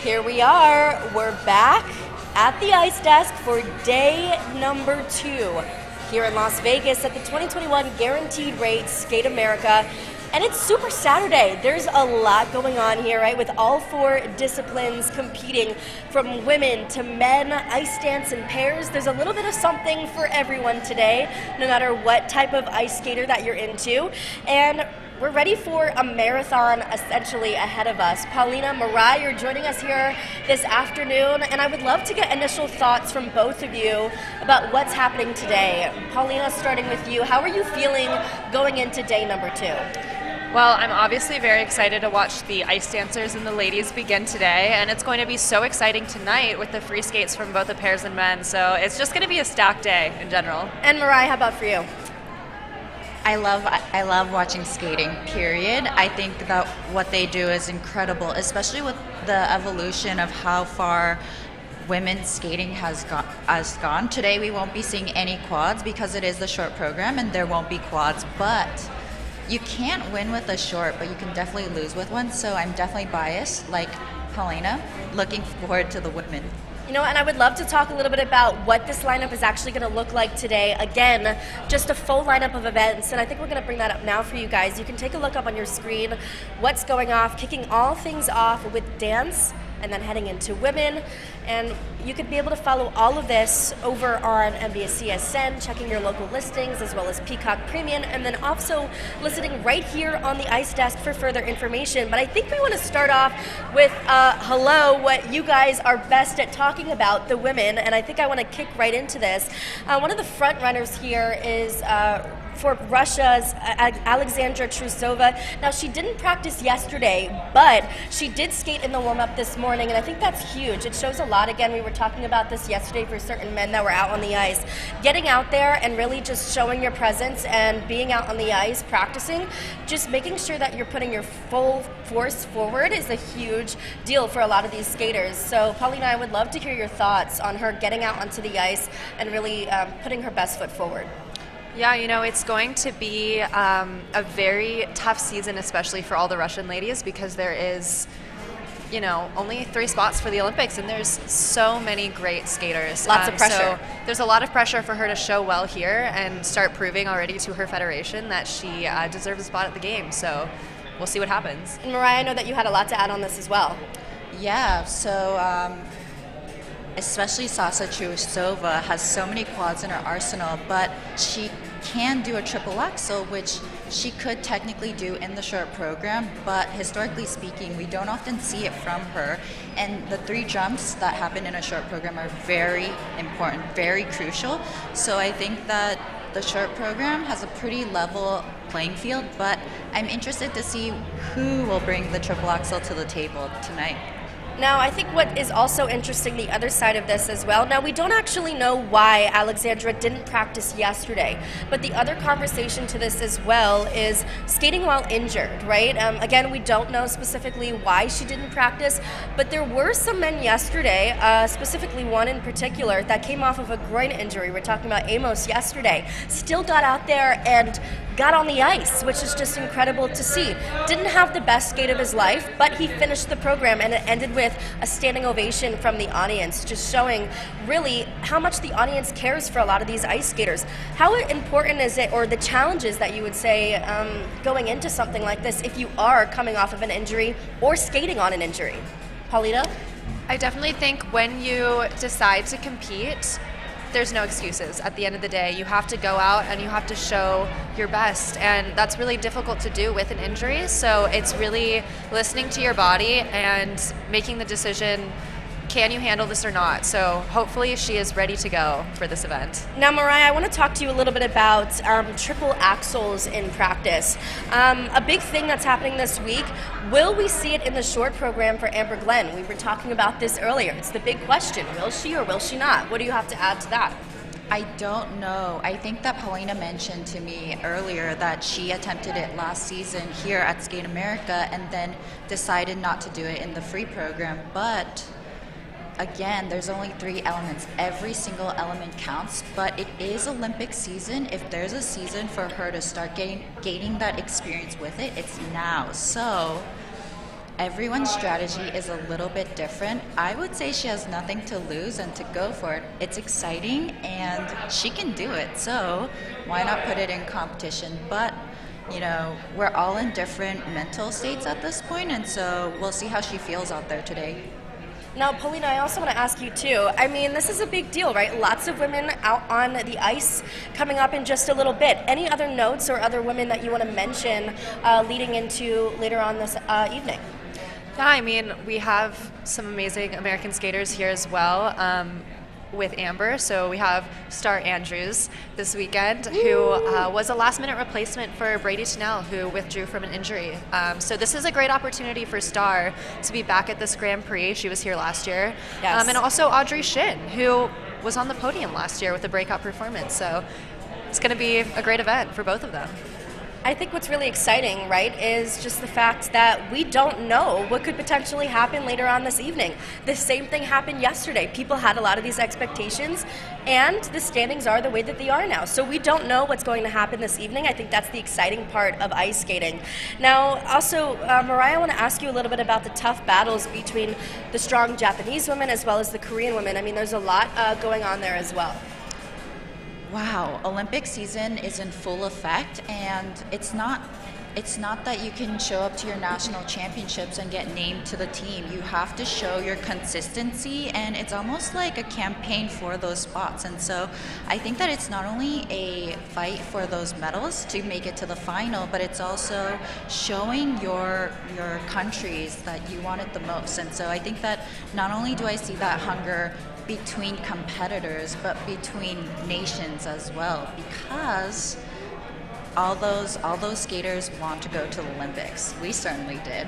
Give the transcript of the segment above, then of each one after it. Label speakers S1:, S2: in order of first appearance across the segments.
S1: Here we are. We're back at the ice desk for day number 2 here in Las Vegas at the 2021 Guaranteed Rate Skate America. And it's Super Saturday. There's a lot going on here, right? With all 4 disciplines competing, from women to men, ice dance and pairs. There's a little bit of something for everyone today, no matter what type of ice skater that you're into. And we're ready for a marathon essentially ahead of us. Polina, Mirai, you're joining us here this afternoon, and I would love to get initial thoughts from both of you about what's happening today. Polina, starting with you, how are you feeling going into day number 2?
S2: Well, I'm obviously very excited to watch the ice dancers and the ladies begin today, and it's going to be so exciting tonight with the free skates from both the pairs and men, so it's just going to be a stacked day in general.
S1: And Mirai, how about for you?
S3: I love watching skating, period. I think that what they do is incredible, especially with the evolution of how far women's skating has gone. Today we won't be seeing any quads because it is the short program and there won't be quads, but you can't win with a short, but you can definitely lose with one, so I'm definitely biased, like Polina, looking forward to the women.
S1: You know, and I would love to talk a little bit about what this lineup is actually going to look like today. Again, just a full lineup of events, and I think we're going to bring that up now for you guys. You can take a look up on your screen what's going off, kicking all things off with dance, and then heading into women. And you could be able to follow all of this over on NBCSN, checking your local listings, as well as Peacock Premium, and then also listening right here on the ice desk for further information. But I think we want to start off with what you guys are best at talking about, the women, and I think I want to kick right into this. One of the front runners here is for Russia's Alexandra Trusova. Now, she didn't practice yesterday, but she did skate in the warm-up this morning, and I think that's huge. It shows a lot. Again, we were talking about this yesterday for certain men that were out on the ice. Getting out there and really just showing your presence and being out on the ice, practicing, just making sure that you're putting your full force forward is a huge deal for a lot of these skaters. So, Polina, I would love to hear your thoughts on her getting out onto the ice and really putting her best foot forward.
S2: Yeah, you know, it's going to be a very tough season, especially for all the Russian ladies, because there is, you know, only 3 spots for the Olympics, and there's so many great skaters.
S1: Lots of pressure.
S2: So there's a lot of pressure for her to show well here and start proving already to her federation that she deserves a spot at the game. So we'll see what happens.
S1: And Mirai, I know that you had a lot to add on this as well.
S3: Yeah, so especially Sasa Trusova has so many quads in her arsenal, but she can do a triple axel, which she could technically do in the short program, but historically speaking, we don't often see it from her. And the 3 jumps that happen in a short program are very important, very crucial. So I think that the short program has a pretty level playing field, but I'm interested to see who will bring the triple axel to the table tonight.
S1: Now, I think what is also interesting, the other side of this as well, now we don't actually know why Alexandra didn't practice yesterday, but the other conversation to this as well is skating while injured, right? Again, we don't know specifically why she didn't practice, but there were some men yesterday, specifically one in particular, that came off of a groin injury. We're talking about Amos yesterday, still got out there and got on the ice, which is just incredible to see. Didn't have the best skate of his life, but he finished the program, and it ended with a standing ovation from the audience, just showing really how much the audience cares for a lot of these ice skaters. How important is it, or the challenges that you would say going into something like this if you are coming off of an injury or skating on an injury? Polina?
S2: I definitely think when you decide to compete, there's no excuses. At the end of the day, you have to go out and you have to show your best, and that's really difficult to do with an injury. So it's really listening to your body and making the decision, can you handle this or not? So hopefully she is ready to go for this event.
S1: Now, Mirai, I want to talk to you a little bit about triple axels in practice. A big thing that's happening this week, will we see it in the short program for Amber Glenn? We were talking about this earlier. It's the big question. Will she or will she not? What do you have to add to that?
S3: I don't know. I think that Polina mentioned to me earlier that she attempted it last season here at Skate America and then decided not to do it in the free program. But again, there's only 3 elements. Every single element counts, but it is Olympic season. If there's a season for her to start gaining that experience with it, it's now. So everyone's strategy is a little bit different. I would say she has nothing to lose and to go for it. It's exciting and she can do it. So why not put it in competition? But we're all in different mental states at this point, and so we'll see how she feels out there today.
S1: Now, Polina, I also want to ask you too. I mean, this is a big deal, right? Lots of women out on the ice coming up in just a little bit. Any other notes or other women that you want to mention leading into later on this evening?
S2: Yeah, I mean, we have some amazing American skaters here as well. With Amber. So we have Star Andrews this weekend, who was a last-minute replacement for Brady Tennell, who withdrew from an injury. So this is a great opportunity for Star to be back at this Grand Prix. She was here last year.
S1: Yes.
S2: And also Audrey Shin, who was on the podium last year with a breakout performance. So it's going to be a great event for both of them.
S1: I think what's really exciting, right, is just the fact that we don't know what could potentially happen later on this evening. The same thing happened yesterday. People had a lot of these expectations, and the standings are the way that they are now. So we don't know what's going to happen this evening. I think that's the exciting part of ice skating. Now, also, Mirai, I want to ask you a little bit about the tough battles between the strong Japanese women as well as the Korean women. I mean, there's a lot going on there as well.
S3: Wow, Olympic season is in full effect, and it's not that you can show up to your national championships and get named to the team. You have to show your consistency, and it's almost like a campaign for those spots. And so I think that it's not only a fight for those medals to make it to the final, but it's also showing your countries that you want it the most. And so I think that not only do I see that hunger between competitors, but between nations as well, because all those skaters want to go to the Olympics. We certainly did.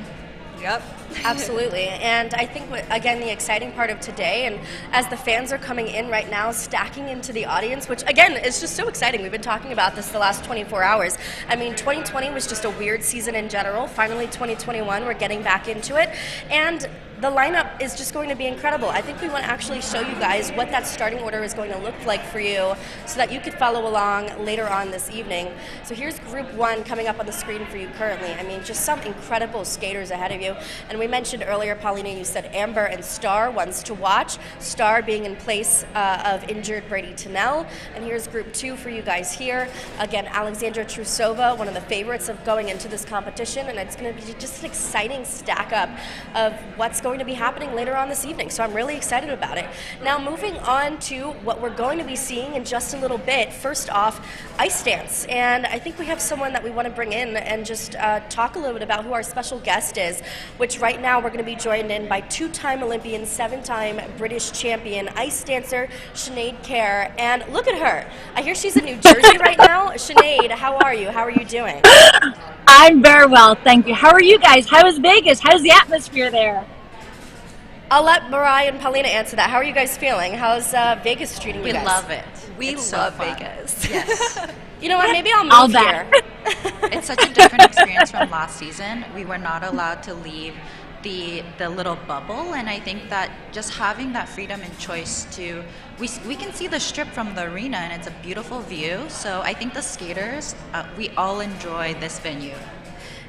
S2: Yep.
S1: Absolutely. And I think, again, the exciting part of today, and as the fans are coming in right now, stacking into the audience, which, again, is just so exciting. We've been talking about this the last 24 hours. I mean, 2020 was just a weird season in general. Finally, 2021, we're getting back into it. And the lineup is just going to be incredible. I think we want to actually show you guys what that starting order is going to look like for you so that you could follow along later on this evening. So here's Group 1 coming up on the screen for you currently. I mean, just some incredible skaters ahead of you. And we mentioned earlier, Polina, you said Amber and Star, ones to watch. Star being in place of injured Brady Tennell. And here's Group 2 for you guys here. Again, Alexandra Trusova, one of the favorites of going into this competition. And it's going to be just an exciting stack up of what's going to be happening later on this evening. So I'm really excited about it. Now, moving on to what we're going to be seeing in just a little bit. First off, ice dance. And I think we have someone that we want to bring in and just talk a little bit about who our special guest is, which right now we're going to be joined in by two-time Olympian, seven-time British champion ice dancer Sinead Kerr. And look at her. I hear she's in New Jersey right now. Sinead, how are you? How are you doing?
S4: I'm very well, thank you. How are you guys? How is Vegas? How's the atmosphere there?
S1: I'll let Mirai and Polina answer that. How are you guys feeling? How's Vegas treating you guys?
S3: We love it.
S2: We
S3: It's
S2: love
S3: so fun.
S2: Vegas.
S3: Yes.
S1: You know what? Maybe I'll
S4: All
S1: move
S4: that.
S1: here.
S3: It's such a different experience from last season. We were not allowed to leave the little bubble, and I think that just having that freedom and choice to we can see the strip from the arena, and it's a beautiful view. So I think the skaters, we all enjoy this venue.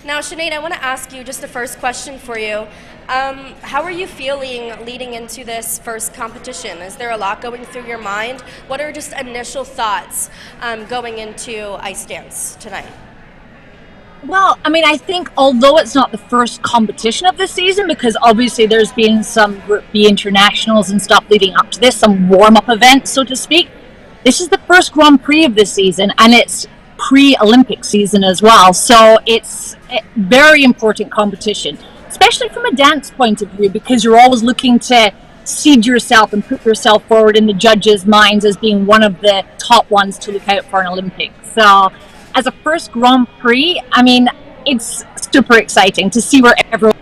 S1: Now, Sinead, I want to ask you just the first question for you. How are you feeling leading into this first competition? Is there a lot going through your mind? What are just initial thoughts going into ice dance tonight?
S4: Well, I mean, I think although it's not the first competition of the season, because obviously there's been some Group B internationals and stuff leading up to this, some warm-up events, so to speak, this is the first Grand Prix of this season, and it's pre-Olympic season as well. So it's a very important competition, especially from a dance point of view, because you're always looking to seed yourself and put yourself forward in the judges' minds as being one of the top ones to look out for an Olympics. So as a first Grand Prix, I mean, it's super exciting to see where everyone...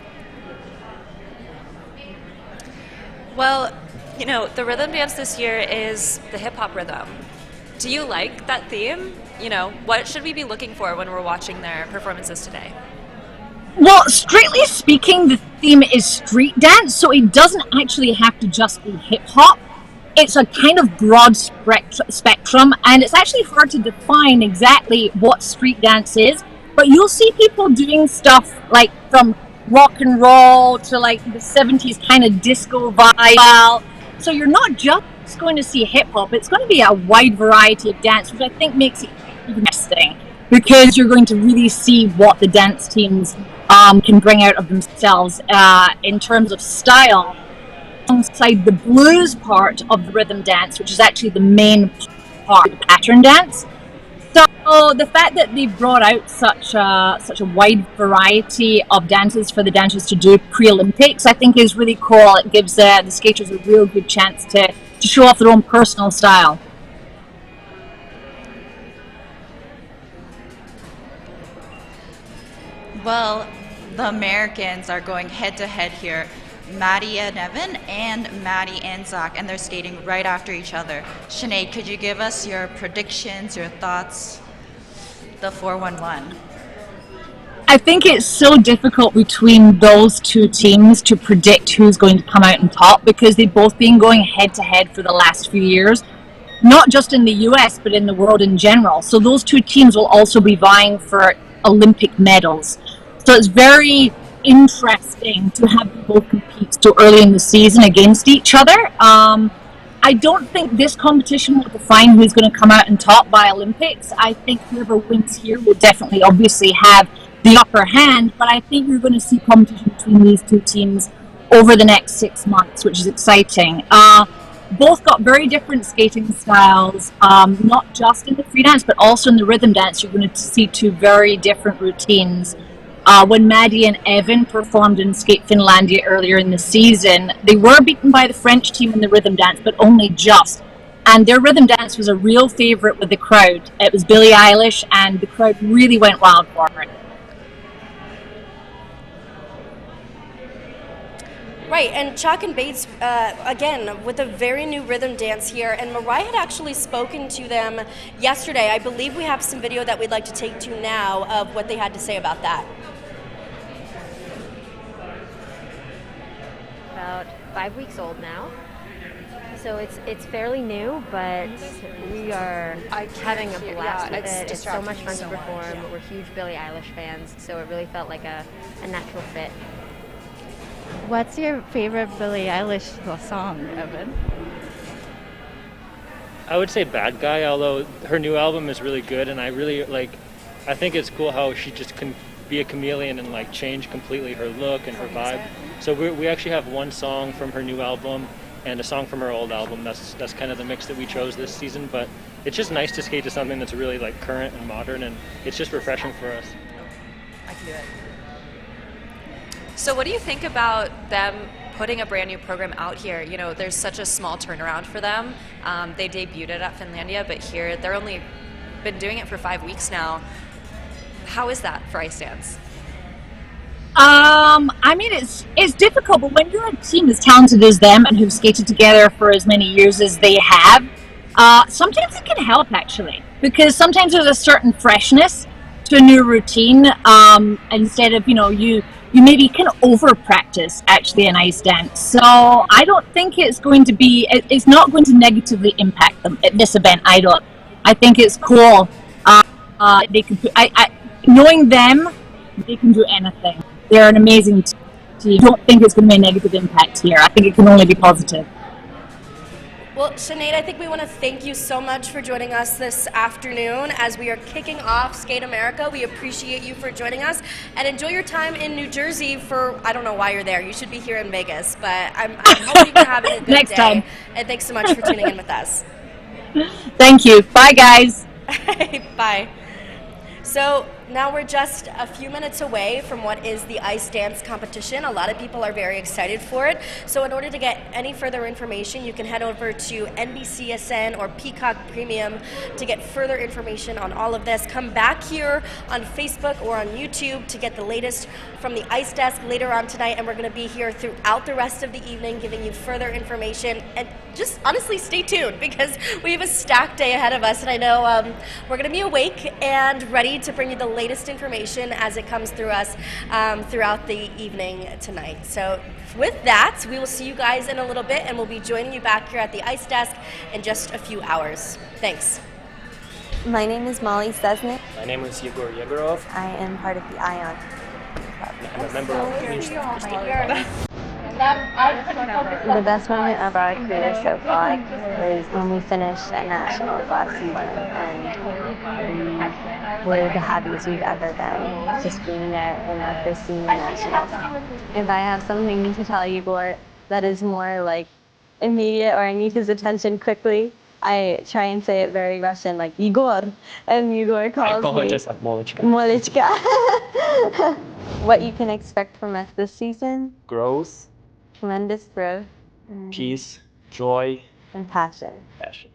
S5: Well, you know, the rhythm dance this year is the hip-hop rhythm. Do you like that theme? You know, what should we be looking for when we're watching their performances today?
S4: Well, strictly speaking, the theme is street dance, so it doesn't actually have to just be hip-hop. It's a kind of broad spectrum, and it's actually hard to define exactly what street dance is, but you'll see people doing stuff like from rock and roll to like the 70s kind of disco vibe. So you're not just going to see hip hop, it's going to be a wide variety of dance, which I think makes it interesting because you're going to really see what the dance teams can bring out of themselves in terms of style, alongside the blues part of the rhythm dance, which is actually the main part of the pattern dance. So the fact that they brought out such a wide variety of dances for the dancers to do pre-Olympics, I think is really cool. It gives the skaters a real good chance to show off their own personal style.
S3: Well, the Americans are going head to head here. Maddie and Evan and Maddie and Zach, and they're skating right after each other. Sinead, could you give us your predictions, your thoughts? The 4-1-1.
S4: I think it's so difficult between those two teams to predict who's going to come out on top because they've both been going head to head for the last few years, not just in the US but in the world in general. So those two teams will also be vying for Olympic medals. So it's very interesting to have them both compete so early in the season against each other. I don't think this competition will define who's going to come out on top by Olympics. I think whoever wins here will definitely obviously have the upper hand, but I think you're going to see competition between these two teams over the next 6 months, which is exciting. Both got very different skating styles, not just in the free dance, but also in the rhythm dance. You're going to see two very different routines. When Maddie and Evan performed in Skate Finlandia earlier in the season, they were beaten by the French team in the rhythm dance, but only just. And their rhythm dance was a real favorite with the crowd. It was Billie Eilish, and the crowd really went wild for it.
S1: Right, and Chalk and Bates, again, with a very new rhythm dance here, and Mirai had actually spoken to them yesterday. I believe we have some video that we'd like to take to now of what they had to say about that.
S6: About 5 weeks old now, so it's fairly new, but we are having a blast with it. It's so much fun to perform. We're huge Billie Eilish fans, so it really felt like a natural fit.
S7: What's your favorite Billie Eilish song, Evan?
S8: I would say Bad Guy, although her new album is really good, and I think it's cool how she just can be a chameleon and like change completely her look and her vibe. So we actually have one song from her new album and a song from her old album. That's kind of the mix that we chose this season, but it's just nice to skate to something that's really like current and modern, and it's just refreshing for us.
S3: I can do it.
S2: So what do you think about them putting a brand new program out here? You know, there's such a small turnaround for them. They debuted it at Finlandia, but here they're only been doing it for 5 weeks now. How is that for ice dance?
S4: I mean, it's difficult, but when you're a team as talented as them and who've skated together for as many years as they have, sometimes it can help actually, because sometimes there's a certain freshness to a new routine. Instead of you maybe can over practice actually in ice dance. So I don't think it's not going to negatively impact them at this event. I think it's cool. They can knowing them, they can do anything. They're an amazing team. I don't think it's going to be a negative impact here. I think it can only be positive.
S1: Well, Sinead, I think we want to thank you so much for joining us this afternoon as we are kicking off Skate America. We appreciate you for joining us, and enjoy your time in New Jersey for, I don't know why you're there. You should be here in Vegas, but I'm hoping you're having a good
S4: Next
S1: day.
S4: time.
S1: And thanks so much for tuning in with us.
S4: Thank you. Bye, guys.
S1: Bye. So now we're just a few minutes away from what is the ice dance competition. A lot of people are very excited for it. So in order to get any further information, you can head over to NBCSN or Peacock Premium to get further information on all of this. Come back here on Facebook or on YouTube to get the latest from the ice desk later on tonight, and we're going to be here throughout the rest of the evening giving you further information. And just honestly stay tuned, because we have a stacked day ahead of us, and I know we're going to be awake and ready to bring you the latest information as it comes through us throughout the evening tonight. So with that, we will see you guys in a little bit, and we'll be joining you back here at the ice desk in just a few hours. Thanks.
S9: My name is Molly Sesnick.
S10: My name is Yegor Yegorov.
S9: I am part of the ION.
S8: I'm a member of the community.
S6: The best moment of our career so far is when we finished at nationals last season, and we're the happiest we've ever been just being there in our first senior nationals. If I have something to tell Igor that is more like immediate or I need his attention quickly, I try and say it very Russian, like Igor, and Igor calls me
S9: just like Molichka.
S6: Molichka. What you can expect from us this season?
S9: Growth,
S6: Tremendous growth
S9: peace, joy,
S6: and passion.
S9: passion.